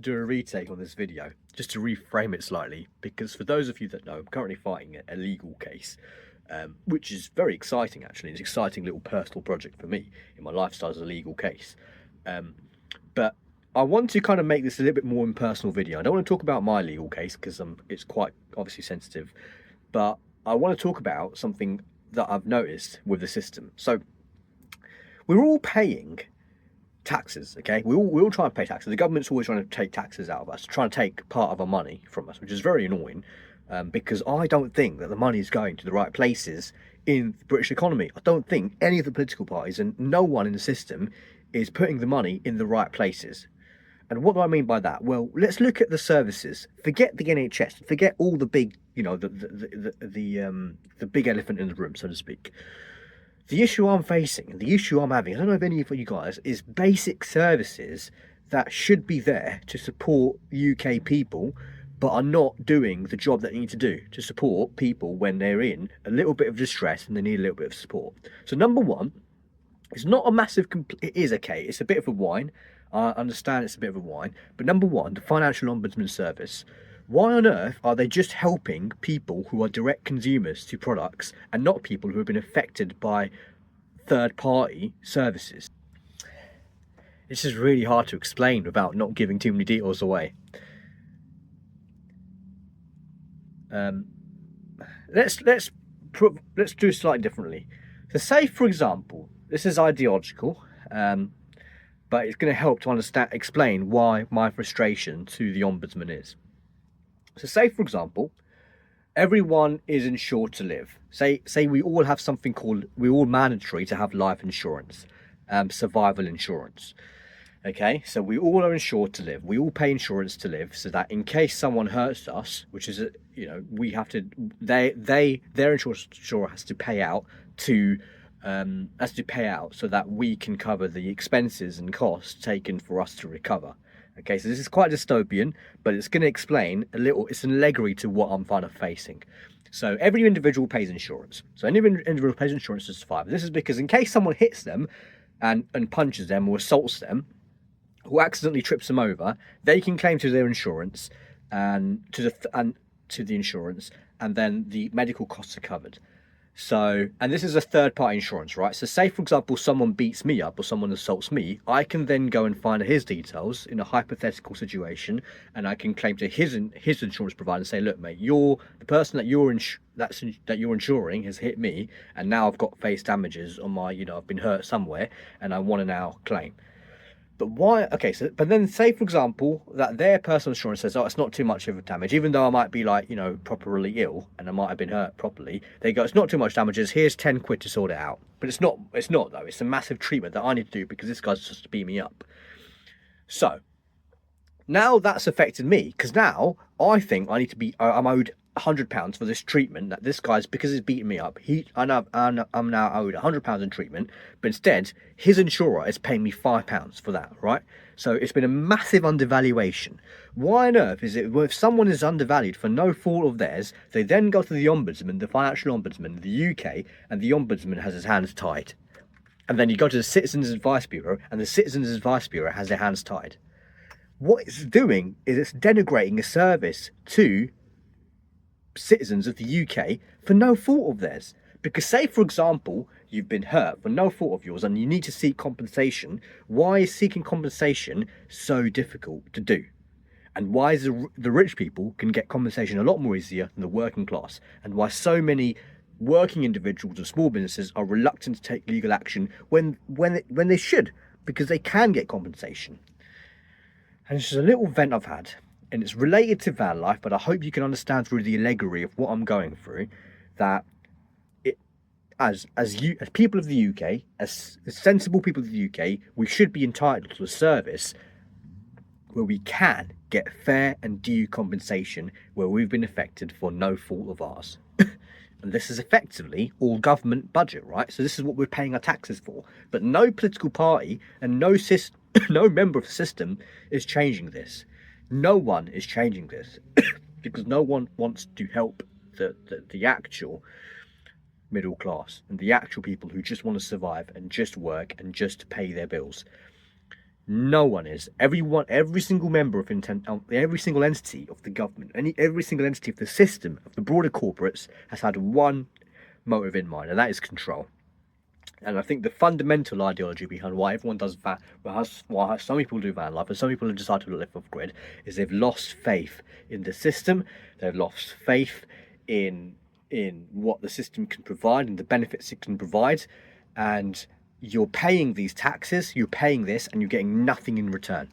Do a retake on this video just to reframe it slightly, because for those of you that know, I'm currently fighting a legal case, which is very exciting actually. It's an exciting little personal project for me in my lifestyle as a legal case. Um, but I want to kind of make this a little bit more impersonal video. I don't want to talk about my legal case because it's quite obviously sensitive, but I want to talk about something that I've noticed with the system. So we're all paying taxes, okay? We all try and pay taxes. The government's always trying to take taxes out of us, trying to take part of our money from us, which is very annoying, because I don't think that the money is going to the right places in the British economy. I don't think any of the political parties and no one in the system is putting the money in the right places. And what do I mean by that? Well, let's look at the services. Forget the NHS. Forget all the big, the big elephant in the room, so to speak. The issue I'm facing and the issue I'm having, I don't know if any of you guys, is basic services that should be there to support UK people, but are not doing the job that they need to do to support people when they're in a little bit of distress and they need a little bit of support. So number one, it's not a massive, it is okay, it's a bit of a whine. I understand it's a bit of a whine, but number one, the Financial Ombudsman Service. Why on earth are they just helping people who are direct consumers to products and not people who have been affected by third-party services? This is really hard to explain without not giving too many details away. Let's do it slightly differently. So say, for example, this is ideological, but it's going to help to explain why my frustration to the Ombudsman is. So say, for example, everyone is insured to live. Say we all have something called, we're all mandatory to have life insurance, survival insurance. Okay, so we all are insured to live. We all pay insurance to live, so that in case someone hurts us, which is, we have to, their insurer has to pay out so that we can cover the expenses and costs taken for us to recover. Okay, so this is quite dystopian, but it's going to explain a little, it's an allegory to what I'm kind of facing. So every individual pays insurance. So any individual pays insurance to survive. This is because in case someone hits them and punches them or assaults them, who accidentally trips them over, they can claim to their insurance and to the insurance, and then the medical costs are covered. So, and this is a third-party insurance, right? So say, for example, someone beats me up or someone assaults me, I can then go and find his details in a hypothetical situation, and I can claim to his insurance provider and say, look, mate, the person that you're insuring has hit me, and now I've got face damages on my, I've been hurt somewhere, and I want to now claim. But why? Okay, so but then say, for example, that their personal insurance says, oh, it's not too much of a damage, even though I might be like, properly ill and I might have been hurt properly. They go, it's not too much damages. Here's 10 quid to sort it out. But it's not though. It's a massive treatment that I need to do because this guy's just to beat me up. So now that's affected me, because now I think I need to be, I'm owed £100 for this treatment that this guy's, because he's beating me up, I'm now owed £100 in treatment, but instead his insurer is paying me £5 for that, right? So it's been a massive undervaluation. Why on earth is it, well, if someone is undervalued for no fault of theirs, they then go to the Ombudsman, the Financial Ombudsman, the UK, and the Ombudsman has his hands tied. And then you go to the Citizens Advice Bureau, and the Citizens Advice Bureau has their hands tied. What it's doing is it's denigrating a service to citizens of the UK for no fault of theirs. Because say, for example, you've been hurt for no fault of yours and you need to seek compensation. Why is seeking compensation so difficult to do? And why is the rich people can get compensation a lot more easier than the working class? And why so many working individuals and small businesses are reluctant to take legal action when they should, because they can get compensation. And it's just a little vent I've had, and it's related to van life, but I hope you can understand through the allegory of what I'm going through, that as people of the UK, as sensible people of the UK, we should be entitled to a service where we can get fair and due compensation where we've been affected for no fault of ours. And this is effectively all government budget, right? So this is what we're paying our taxes for. But no political party and no member of the system is changing this. No one is changing this because no one wants to help the actual middle class and the actual people who just want to survive and just work and just pay their bills. No one is. Everyone, every single member of every single entity of the government, every single entity of the system, of the broader corporates, has had one motive in mind, and that is control. And I think the fundamental ideology behind why everyone does van, why some people do van life and some people have decided to live off grid, is they've lost faith in the system. They've lost faith in what the system can provide and the benefits it can provide. And you're paying these taxes, you're paying this, and you're getting nothing in return.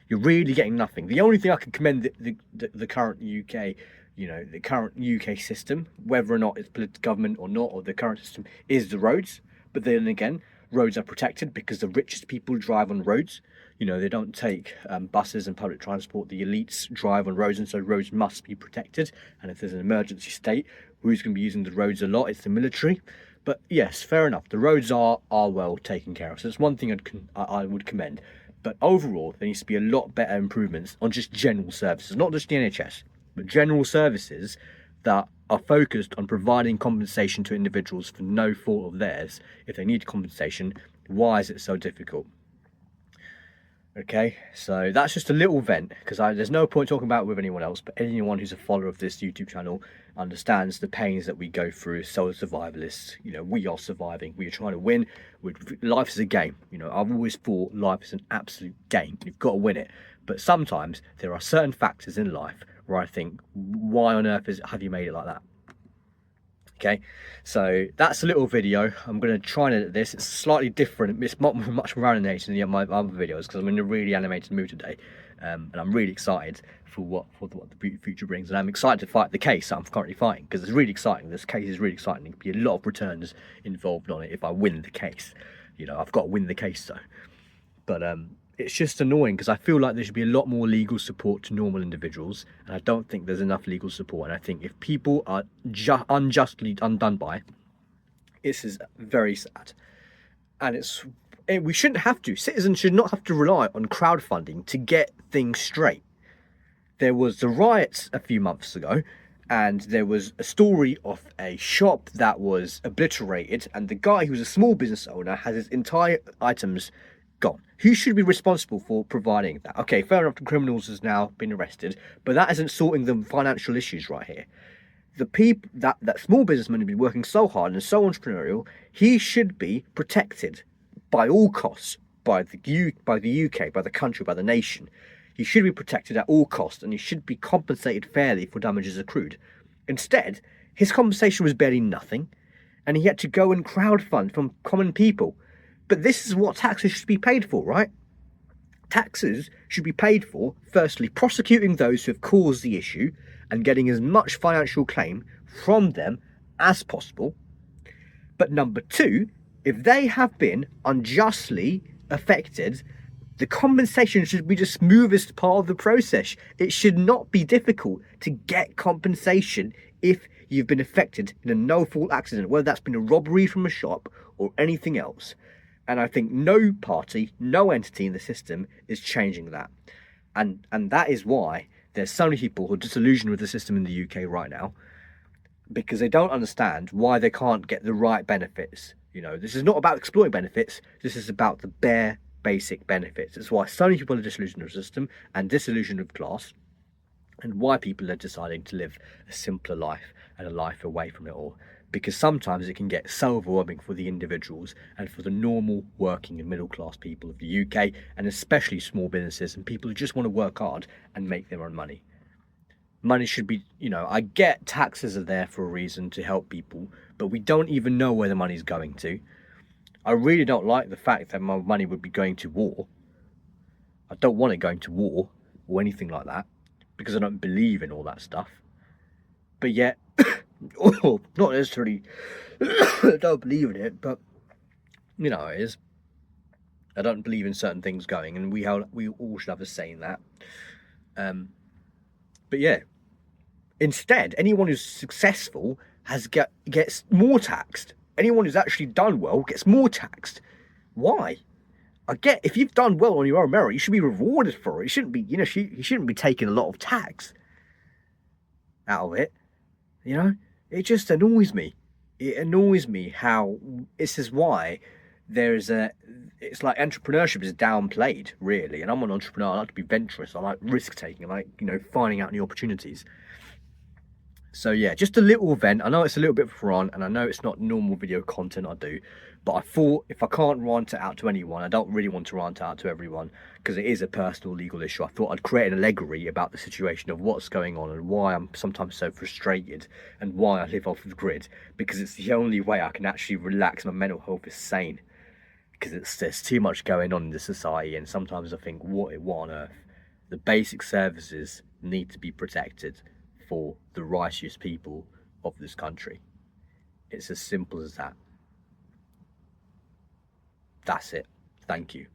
You're really getting nothing. The only thing I can commend the current UK, the current UK system, whether or not it's political government or not, or the current system, is the roads. But then again, roads are protected because the richest people drive on roads. They don't take buses and public transport. The elites drive on roads, and so roads must be protected. And if there's an emergency state, who's going to be using the roads a lot? It's the military. But yes, fair enough. The roads are well taken care of. So it's one thing I would commend. But overall, there needs to be a lot better improvements on just general services, not just the NHS, but general services that are focused on providing compensation to individuals for no fault of theirs. If they need compensation, why is it so difficult? Okay, so that's just a little vent, because there's no point talking about it with anyone else, but anyone who's a follower of this YouTube channel understands the pains that we go through as sole survivalists. We are surviving. We are trying to win. Life is a game. I've always thought life is an absolute game. You've got to win it. But sometimes there are certain factors in life where I think, why on earth have you made it like that? Okay, so that's a little video. I'm going to try and edit this. It's slightly different. It's much more animated than my other videos because I'm in a really animated mood today, and I'm really excited for what the future brings. And I'm excited to fight the case that I'm currently fighting, because it's really exciting. This case is really exciting. There could be a lot of returns involved on it if I win the case. I've got to win the case though. But it's just annoying because I feel like there should be a lot more legal support to normal individuals, and I don't think there's enough legal support. And I think if people are unjustly undone by, this is very sad. And we shouldn't have to. Citizens should not have to rely on crowdfunding to get things straight. There was the riots a few months ago, and there was a story of a shop that was obliterated, and the guy who's a small business owner has his entire items gone. Who should be responsible for providing that? Okay, fair enough, the criminals has now been arrested, but that isn't sorting the financial issues right here. The people, that small businessman who's been working so hard and so entrepreneurial, he should be protected by all costs, by the UK, by the country, by the nation. He should be protected at all costs, and he should be compensated fairly for damages accrued. Instead, his compensation was barely nothing, and he had to go and crowdfund from common people. But this is what taxes should be paid for, right? Taxes should be paid for, firstly, prosecuting those who have caused the issue and getting as much financial claim from them as possible. But number two, if they have been unjustly affected, the compensation should be the smoothest part of the process. It should not be difficult to get compensation if you've been affected in a no-fault accident, whether that's been a robbery from a shop or anything else. And I think no party, no entity in the system is changing that. And that is why there's so many people who are disillusioned with the system in the UK right now, because they don't understand why they can't get the right benefits. This is not about exploiting benefits. This is about the bare basic benefits. It's why so many people are disillusioned with the system and disillusioned with class, and why people are deciding to live a simpler life and a life away from it all. Because sometimes it can get so overwhelming for the individuals and for the normal working and middle class people of the UK, and especially small businesses and people who just want to work hard and make their own money. Money should be, I get taxes are there for a reason to help people, but we don't even know where the money's going to. I really don't like the fact that my money would be going to war. I don't want it going to war or anything like that, because I don't believe in all that stuff. But yet, not necessarily I don't believe in it, but it is. I don't believe in certain things going, and we all should have a say in that. But yeah, instead, anyone who's successful gets more taxed. Anyone who's actually done well gets more taxed. Why? I get, if you've done well on your own merit, you should be rewarded for it. You shouldn't be, you shouldn't be taking a lot of tax out of it. It just annoys me. It annoys me how this is why it's like entrepreneurship is downplayed really, and I'm an entrepreneur. I like to be venturous. I like risk taking. I like, finding out new opportunities. So yeah, just a little vent. I know it's a little bit front, and I know it's not normal video content I do, but I thought if I can't rant it out to anyone, I don't really want to rant it out to everyone because it is a personal legal issue. I thought I'd create an allegory about the situation of what's going on and why I'm sometimes so frustrated and why I live off the grid, because it's the only way I can actually relax. My mental health is sane because there's too much going on in the society, and sometimes I think, what on earth? The basic services need to be protected for the righteous people of this country. It's as simple as that. That's it. Thank you.